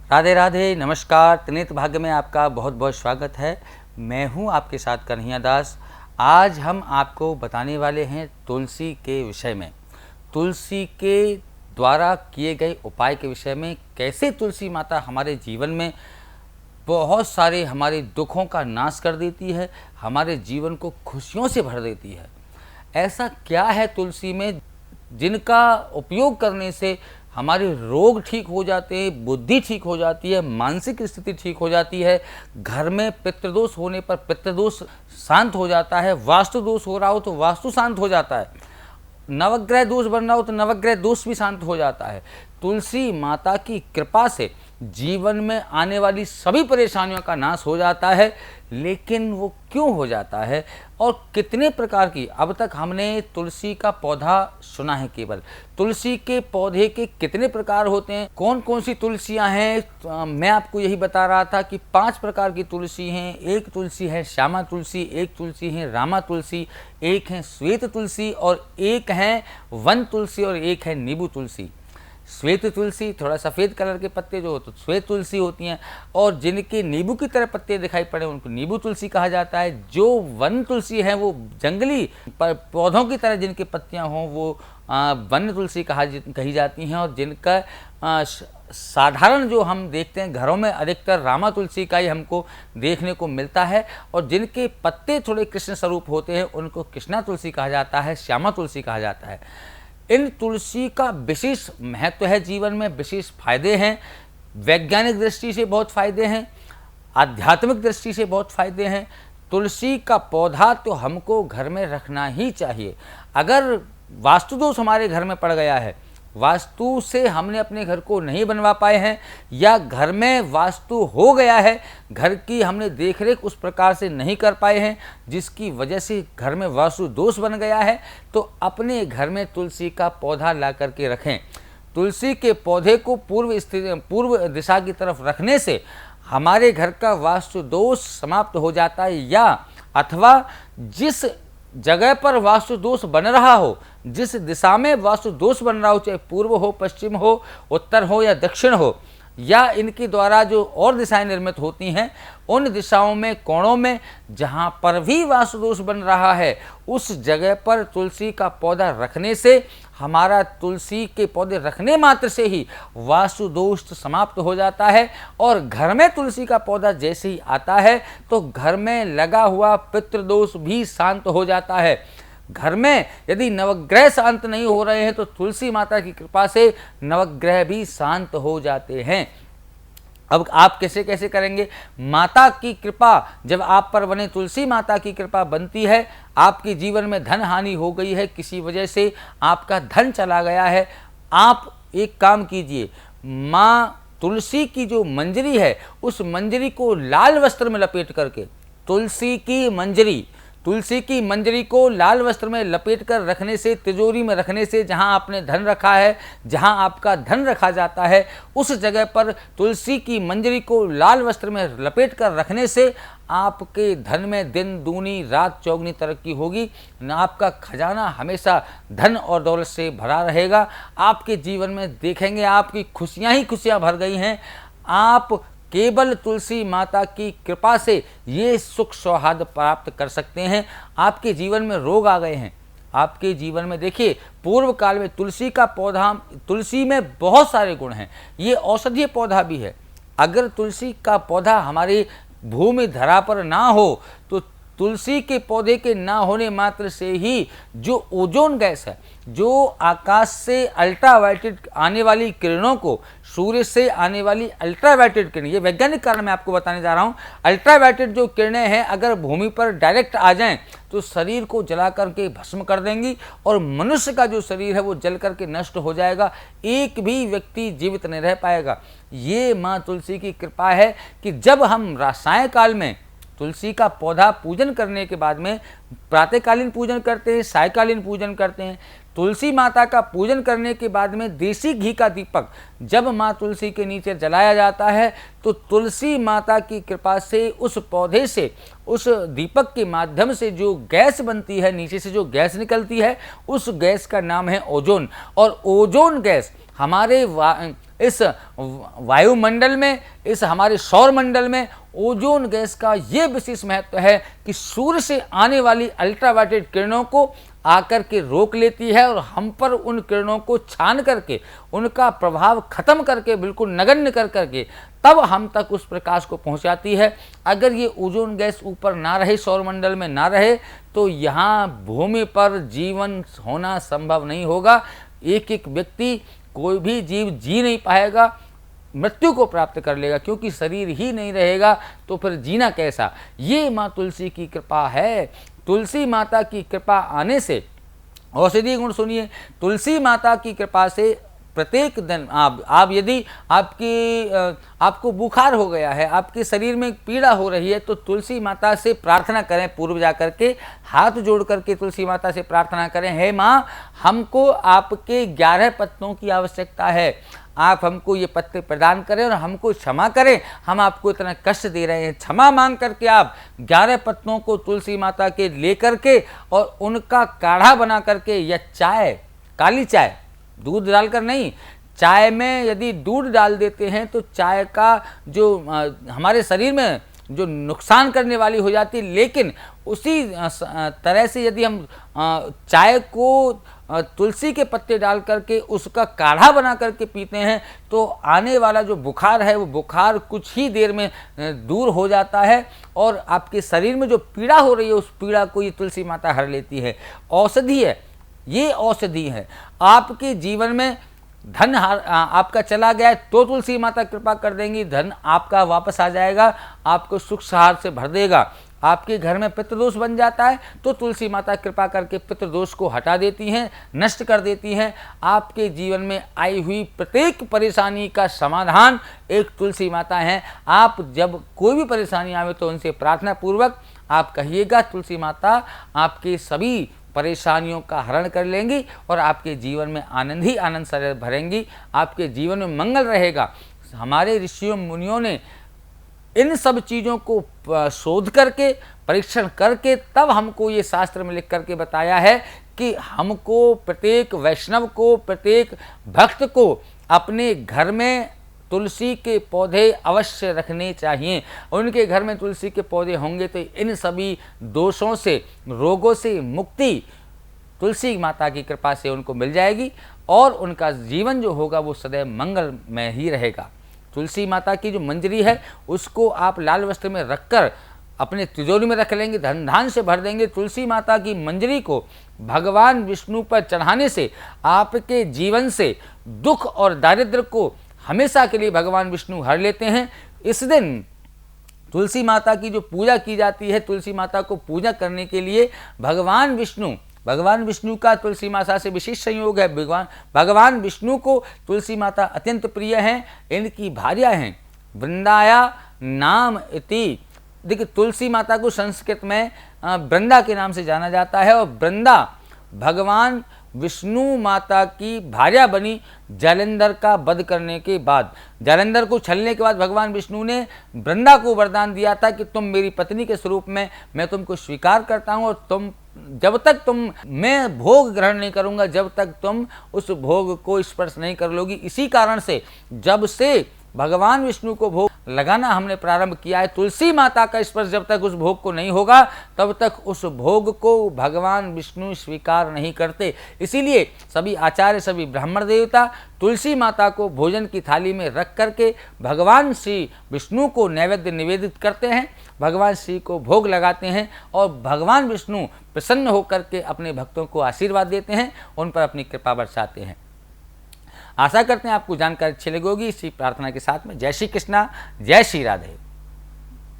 राधे राधे, नमस्कार। त्रिनेत्र भाग्य में आपका बहुत बहुत स्वागत है। मैं हूं आपके साथ कन्हैया दास। आज हम आपको बताने वाले हैं तुलसी के विषय में, तुलसी के द्वारा किए गए उपाय के विषय में। कैसे तुलसी माता हमारे जीवन में बहुत सारे हमारे दुखों का नाश कर देती है, हमारे जीवन को खुशियों से भर देती है। ऐसा क्या है तुलसी में जिनका उपयोग करने से हमारे रोग ठीक हो जाते हैं, बुद्धि ठीक हो जाती है, मानसिक स्थिति ठीक हो जाती है, घर में पितृदोष होने पर पितृदोष शांत हो जाता है, वास्तु दोष हो रहा हो तो वास्तु शांत हो जाता है, नवग्रह दोष बन रहा हो तो नवग्रह दोष भी शांत हो जाता है। तुलसी माता की कृपा से जीवन में आने वाली सभी परेशानियों का नाश हो जाता है। लेकिन वो क्यों हो जाता है और कितने प्रकार की, अब तक हमने तुलसी का पौधा सुना है केवल, तुलसी के पौधे के कितने प्रकार होते हैं, कौन कौन सी तुलसियां हैं। मैं आपको यही बता रहा था कि 5 प्रकार की तुलसी हैं। एक तुलसी है श्यामा तुलसी, एक तुलसी है रामा तुलसी, एक है श्वेत तुलसी और एक है वन तुलसी और एक है नींबू तुलसी। श्वेत तुलसी थोड़ा सफ़ेद कलर के पत्ते जो होते श्वेत तुलसी होती हैं, और जिनके नींबू की तरह पत्ते दिखाई पड़े उनको नींबू तुलसी कहा जाता है। जो वन तुलसी है वो जंगली पौधों की तरह जिनकी पत्तियां हों वो वन तुलसी कही जाती हैं। और जिनका साधारण जो हम देखते हैं घरों में अधिकतर रामा तुलसी का ही हमको देखने को मिलता है, और जिनके पत्ते थोड़े कृष्ण स्वरूप होते हैं उनको कृष्णा तुलसी कहा जाता है, श्यामा तुलसी कहा जाता है। इन तुलसी का विशेष महत्व है, जीवन में विशेष फायदे हैं। वैज्ञानिक दृष्टि से बहुत फायदे हैं, आध्यात्मिक दृष्टि से बहुत फायदे हैं। तुलसी का पौधा तो हमको घर में रखना ही चाहिए। अगर वास्तु दोष हमारे घर में पड़ गया है, वास्तु से हमने अपने घर को नहीं बनवा पाए हैं, या घर में वास्तु हो गया है, घर की हमने देखरेख उस प्रकार से नहीं कर पाए हैं जिसकी वजह से घर में वास्तु दोष बन गया है, तो अपने घर में तुलसी का पौधा ला करके रखें। तुलसी के पौधे को पूर्व दिशा की तरफ रखने से हमारे घर का वास्तु दोष समाप्त हो जाता है, या अथवा जिस जगह पर वास्तु दोष बन रहा हो, जिस दिशा में वास्तु दोष बन रहा हो, चाहे पूर्व हो, पश्चिम हो, उत्तर हो या दक्षिण हो, या इनके द्वारा जो और दिशाएं निर्मित होती हैं, उन दिशाओं में कोणों में जहां पर भी वास्तु दोष बन रहा है उस जगह पर तुलसी का पौधा रखने से हमारा तुलसी के पौधे रखने मात्र से ही वास्तु दोष समाप्त हो जाता है। और घर में तुलसी का पौधा जैसे ही आता है तो घर में लगा हुआ पितृदोष भी शांत हो जाता है। घर में यदि नवग्रह शांत नहीं हो रहे हैं तो तुलसी माता की कृपा से नवग्रह भी शांत हो जाते हैं। अब आप कैसे कैसे करेंगे? माता की कृपा जब आप पर बने, तुलसी माता की कृपा बनती है, आपके जीवन में धन हानि हो गई है, किसी वजह से आपका धन चला गया है, आप एक काम कीजिए, माँ तुलसी की जो मंजरी है उस मंजरी को लाल वस्त्र में लपेट करके, तुलसी की मंजरी को लाल वस्त्र में लपेट कर रखने से, तिजोरी में रखने से, जहां आपने धन रखा है, जहां आपका धन रखा जाता है उस जगह पर तुलसी की मंजरी को लाल वस्त्र में लपेट कर रखने से आपके धन में दिन दूनी रात चौगुनी तरक्की होगी। न आपका खजाना हमेशा धन और दौलत से भरा रहेगा। आपके जीवन में देखेंगे आपकी खुशियां ही खुशियां भर गई हैं। आप केवल तुलसी माता की कृपा से ये सुख सौहार्द प्राप्त कर सकते हैं। आपके जीवन में रोग आ गए हैं, आपके जीवन में देखिए पूर्व काल में तुलसी का पौधा, तुलसी में बहुत सारे गुण हैं, ये औषधीय पौधा भी है। अगर तुलसी का पौधा हमारी भूमि धरा पर ना हो तो तुलसी के पौधे के ना होने मात्र से ही जो ओजोन गैस है, जो आकाश से अल्ट्रावायलेट आने वाली किरणों को, सूर्य से आने वाली अल्ट्रावायलेट किरण, ये वैज्ञानिक कारण मैं आपको बताने जा रहा हूँ। अल्ट्रावायलेट जो किरणें हैं अगर भूमि पर डायरेक्ट आ जाएं तो शरीर को जला करके भस्म कर देंगी और मनुष्य का जो शरीर है वो जल करके नष्ट हो जाएगा, एक भी व्यक्ति जीवित नहीं रह पाएगा। ये माँ तुलसी की कृपा है कि जब हम सायंकाल में तुलसी का पौधा पूजन करने के बाद में प्रातःकालीन पूजन करते हैं, सायंकालीन पूजन करते हैं, तुलसी माता का पूजन करने के बाद में देसी घी का दीपक जब माँ तुलसी के नीचे जलाया जाता है तो तुलसी माता की कृपा से उस पौधे से, उस दीपक के माध्यम से जो गैस बनती है, नीचे से जो गैस निकलती है, उस गैस का नाम है ओजोन। और ओजोन गैस हमारे इस वायुमंडल में, इस हमारे सौर मंडल में ओजोन गैस का ये विशेष महत्व है कि सूर्य से आने वाली अल्ट्रावायलेट किरणों को आकर के रोक लेती है और हम पर उन किरणों को छान करके, उनका प्रभाव खत्म करके, बिल्कुल नगण्य कर करके तब हम तक उस प्रकाश को पहुंचाती है। अगर ये ओजोन गैस ऊपर ना रहे, सौरमंडल में ना रहे, तो यहाँ भूमि पर जीवन होना संभव नहीं होगा। एक एक व्यक्ति, कोई भी जीव जी नहीं पाएगा, मृत्यु को प्राप्त कर लेगा, क्योंकि शरीर ही नहीं रहेगा तो फिर जीना कैसा। ये माँ तुलसी की कृपा है। तुलसी माता की कृपा आने से, औषधि गुण सुनिए, तुलसी माता की कृपा से प्रत्येक दिन आप यदि आपको बुखार हो गया है, आपके शरीर में पीड़ा हो रही है, तो तुलसी माता से प्रार्थना करें। पूर्व जा करके हाथ जोड़ करके तुलसी माता से प्रार्थना करें, हे माँ, हमको आपके 11 पत्तों की आवश्यकता है, आप हमको ये पत्ते प्रदान करें और हमको क्षमा करें, हम आपको इतना कष्ट दे रहे हैं। क्षमा मांग करके आप 11 पत्तों को तुलसी माता के ले करके और उनका काढ़ा बना करके, या चाय, काली चाय, दूध डालकर नहीं, चाय में यदि दूध डाल देते हैं तो चाय का जो हमारे शरीर में जो नुकसान करने वाली हो जाती है, लेकिन उसी तरह से यदि हम चाय को तुलसी के पत्ते डाल करके उसका काढ़ा बना करके पीते हैं तो आने वाला जो बुखार है वो बुखार कुछ ही देर में दूर हो जाता है और आपके शरीर में जो पीड़ा हो रही है उस पीड़ा को ये तुलसी माता हर लेती है। औषधि है, ये औषधि है। आपके जीवन में धन आपका चला गया है तो तुलसी माता कृपा कर देंगी, धन आपका वापस आ जाएगा, आपको सुख सहार से भर देगा। आपके घर में पितृदोष बन जाता है तो तुलसी माता कृपा करके पितृदोष को हटा देती हैं, नष्ट कर देती हैं। आपके जीवन में आई हुई प्रत्येक परेशानी का समाधान एक तुलसी माता है। आप जब कोई भी परेशानी आवे तो उनसे प्रार्थना पूर्वक आप कहिएगा, तुलसी माता आपके सभी परेशानियों का हरण कर लेंगी और आपके जीवन में आनंद ही आनंद से भरेंगी, आपके जीवन में मंगल रहेगा। हमारे ऋषियों मुनियों ने इन सब चीज़ों को शोध करके, परीक्षण करके तब हमको ये शास्त्र में लिख करके बताया है कि हमको, प्रत्येक वैष्णव को, प्रत्येक भक्त को अपने घर में तुलसी के पौधे अवश्य रखने चाहिए। उनके घर में तुलसी के पौधे होंगे तो इन सभी दोषों से, रोगों से मुक्ति तुलसी माता की कृपा से उनको मिल जाएगी और उनका जीवन जो होगा वो सदैव मंगलमय ही रहेगा। तुलसी माता की जो मंजरी है उसको आप लाल वस्त्र में रखकर अपने तिजोरी में रख लेंगे, धन धान से भर देंगे। तुलसी माता की मंजरी को भगवान विष्णु पर चढ़ाने से आपके जीवन से दुख और दारिद्र्य को हमेशा के लिए भगवान विष्णु हर लेते हैं। इस दिन तुलसी माता की जो पूजा की जाती है, तुलसी माता को पूजा करने के लिए भगवान विष्णु का तुलसी माता से विशेष संयोग है। भगवान विष्णु को तुलसी माता अत्यंत प्रिय हैं। इनकी भार्या हैं वृंदाया नाम इति। देखिए, तुलसी माता को संस्कृत में वृंदा के नाम से जाना जाता है और वृंदा भगवान विष्णु माता की भार्या बनी जालंधर का वध करने के बाद। जालंधर को छलने के बाद भगवान विष्णु ने वृंदा को वरदान दिया था कि तुम मेरी पत्नी के स्वरूप में मैं तुमको स्वीकार करता हूँ और तुम जब तक मैं भोग ग्रहण नहीं करूँगा, जब तक तुम उस भोग को स्पर्श नहीं कर लोगी। इसी कारण से जब से भगवान विष्णु को भोग लगाना हमने प्रारंभ किया है, तुलसी माता का स्पर्श जब तक उस भोग को नहीं होगा तब तक उस भोग को भगवान विष्णु स्वीकार नहीं करते। इसीलिए सभी आचार्य, सभी ब्राह्मण देवता तुलसी माता को भोजन की थाली में रख करके भगवान श्री विष्णु को नैवेद्य निवेदित करते हैं, भगवान श्री को भोग लगाते हैं और भगवान विष्णु प्रसन्न होकर के अपने भक्तों को आशीर्वाद देते हैं, उन पर अपनी कृपा बरसाते हैं। आशा करते हैं आपको जानकारी अच्छी लगी होगी। इसी प्रार्थना के साथ में जय श्री कृष्णा, जय श्री राधे।